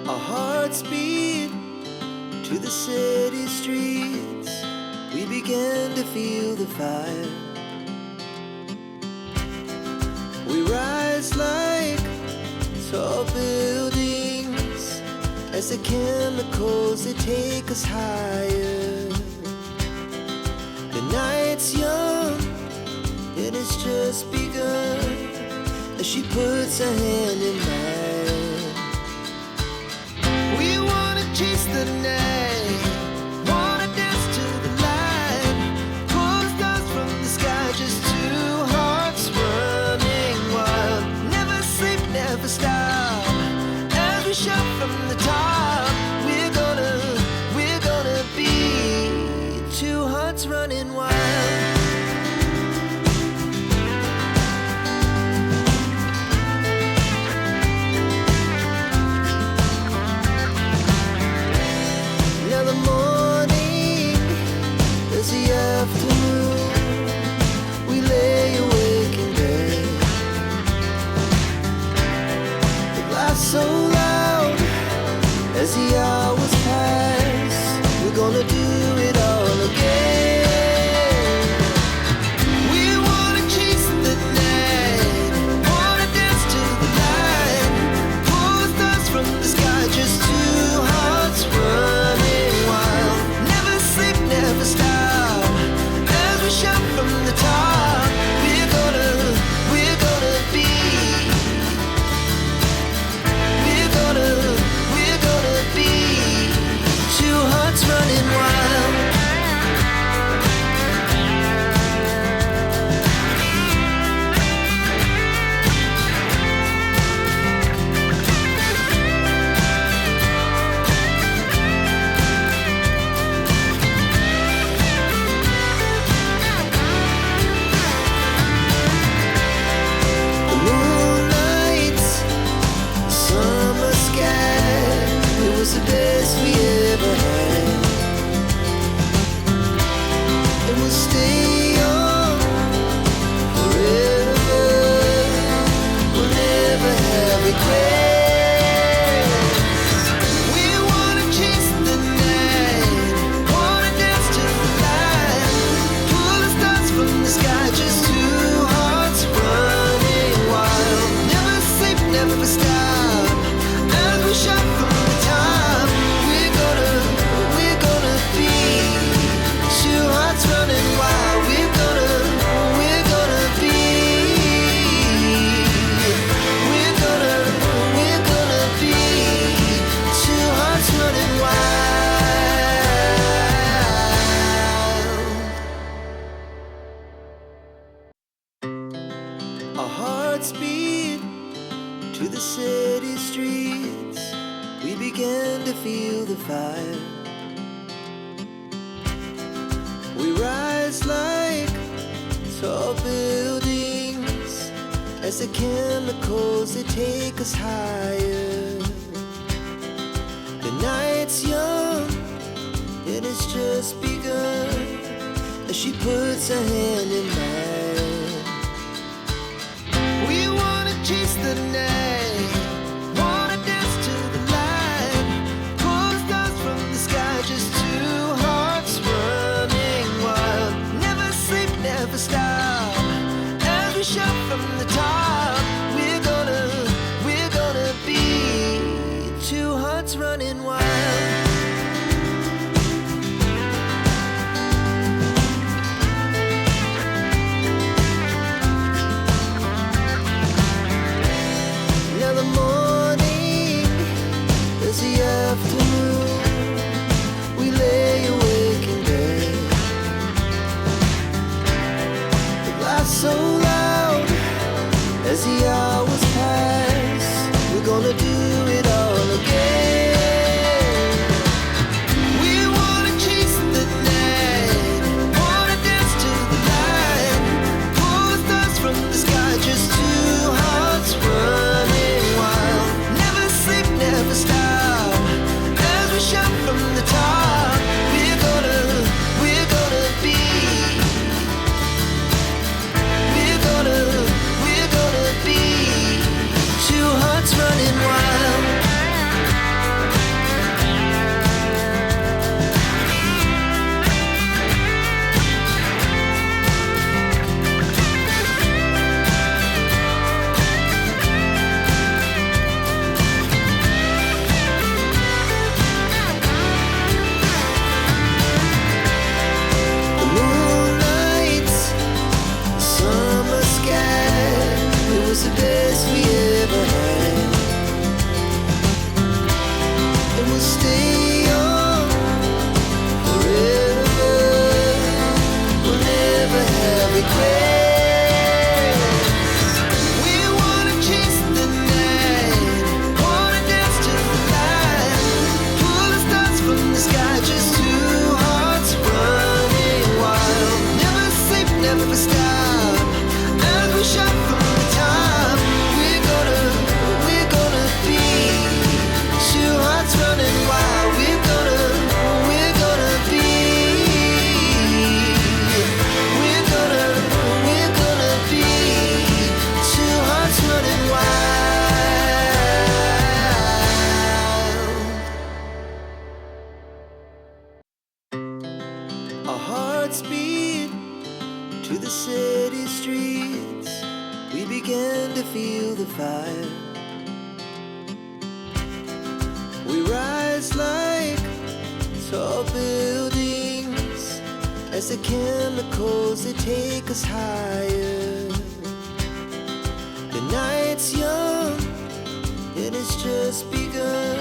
Our hearts beat to the city streets. We began to feel the fire. We rise like tall buildings as the chemicals, they take us higher. The night's young and it's just begun as she puts her hand in mine. We wanna chase the night, wanna dance to the light, pull stars from the sky, just two hearts running wild. Never sleep, never stop, as we shout from the top. We're gonna be two hearts running wild. Afternoon, we lay awake in bed. The laughs so loud as the hours pass. We're gonna do it all again. We wanna chase the night, wanna dance to the light, pull stars from the sky, just two hearts running wild. Never sleep, never stop, shout from the top. We're gonna be. We're gonna be two hearts running wild. The best we ever had, and we'll stay on forever. We'll never have regrets. We wanna chase the night, wanna dance to the light, pull the stars from the sky, just two hearts running wild. Never sleep, never stop, as we shout from the top. Running wild, we're gonna be. We're gonna be two hearts running wild. Our hearts beat to the city streets. We began to feel the fire. We rise like tall buildings as the chemicals, they take us higher. The night's young and it's just begun as she puts her hand in mine. We wanna chase the night, wanna dance to the light, pull stars from the sky, just two hearts running wild. Never sleep, never stop, as we shout from the top. We're gonna be two hearts running wild. Now the morning is the afternoon. We lay awake in bed. The laughs so loud as the hours pass. We're gonna do it all again. We wanna chase the night, wanna dance to the light, pull stars from the sky, just two hearts running wild. Never sleep, never stop, as we shout from the top. We're gonna be. We're gonna be two hearts running wild. as the chemicals, they take us higher. The night's young, and it's just begun,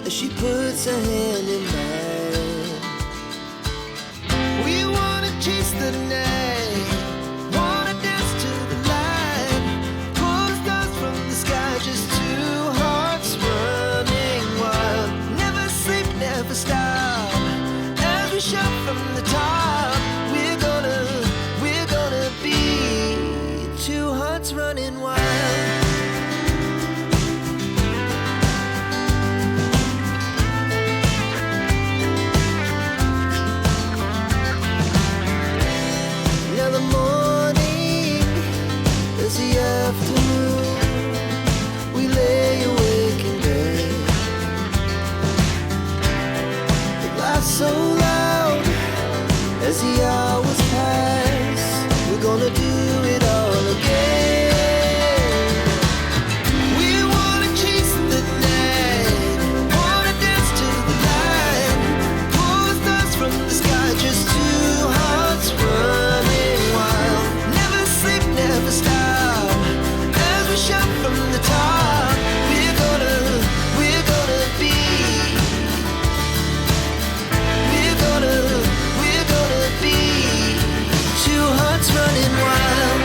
as she puts her hand in mine. We wanna chase the night, wanna dance to the light, pull the stars from the sky, just two hearts running wild. Never sleep, never stop, as we shout from the top. We're gonna be two hearts running wild. Now the morning is the afternoon, we lay awake in bed. It laughs so loud as the hours pass, we're gonna do it all again. We wanna chase the night, wanna dance to the light, pull the stars from the sky, just two hearts running wild. Never sleep, never stop, as we shout from the top. We're gonna be, we're gonna be two hearts running wild.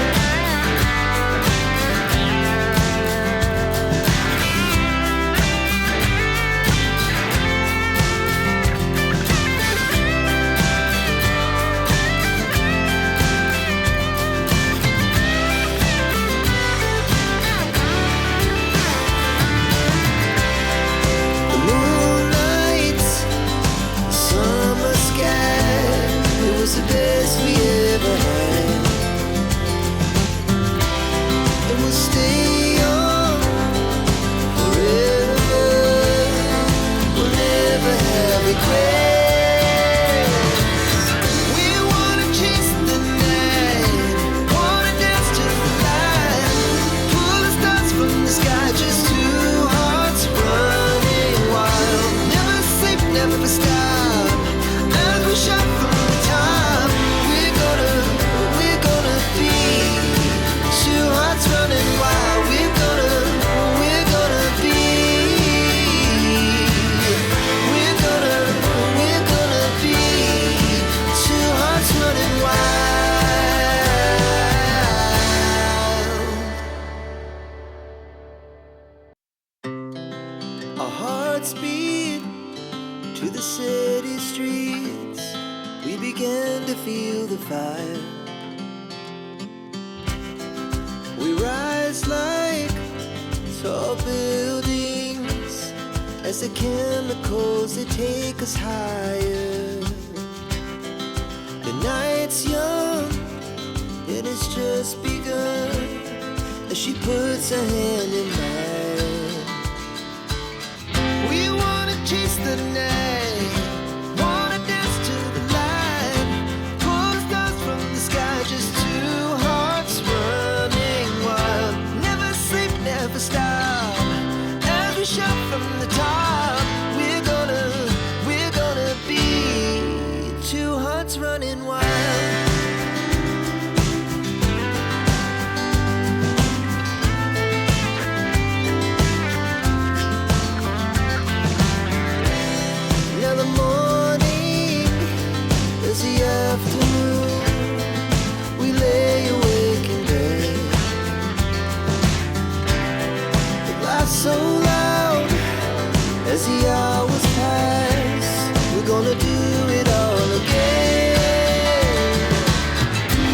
The moonlight, the summer sky, it was the best we ever had. And we'll stay on forever, we'll never have regrets. We wanna chase the night, wanna dance to the light, pull the stars from the sky, just two hearts running wild. Never sleep, never stop, as we shout from the top. We're gonna be two hearts running wild. We're gonna be, we're gonna be two hearts running wild. Our hearts beat to the city streets, we began to feel the fire. We rise like tall buildings, as the chemicals, they take us higher. The night's young, and it's just begun, as she puts her hand in mine. We wanna chase the night, wanna dance to the light, pull the stars from the sky, just two hearts running wild. Never sleep, never stop, as we shout from the top. We're gonna be two hearts running wild. Now the morning is the afternoon, we lay awake in bed. It laughs so loud as the hours pass, we're gonna do it all again.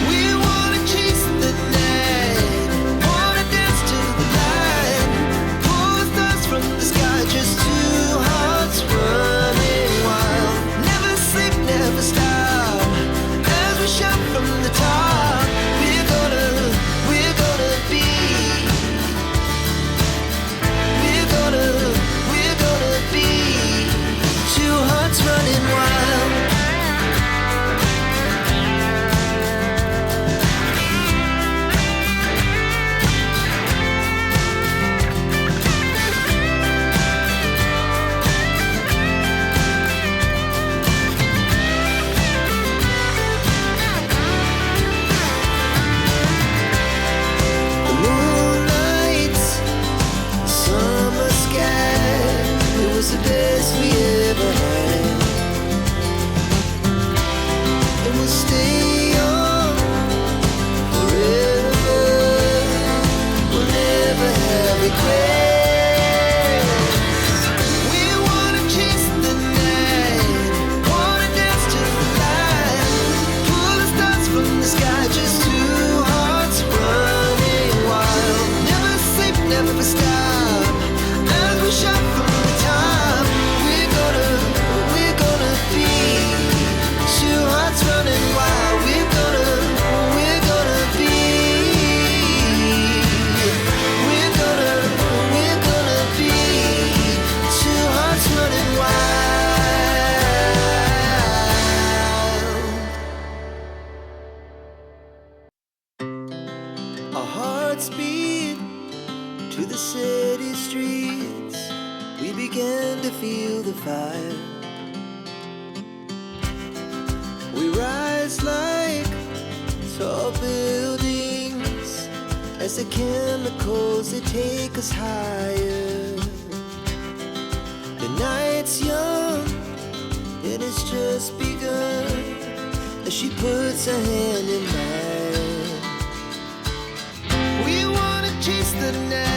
We wanna chase the night, wanna dance to the light, pull the stars from the sky, just two hearts running wild. Never sleep, never stop, as we shout from the top. We're gonna be, we're gonna be began to feel the fire. We rise like tall buildings as the chemicals, they take us higher. The night's young and it's just begun as she puts her hand in mine. We wanna chase the night,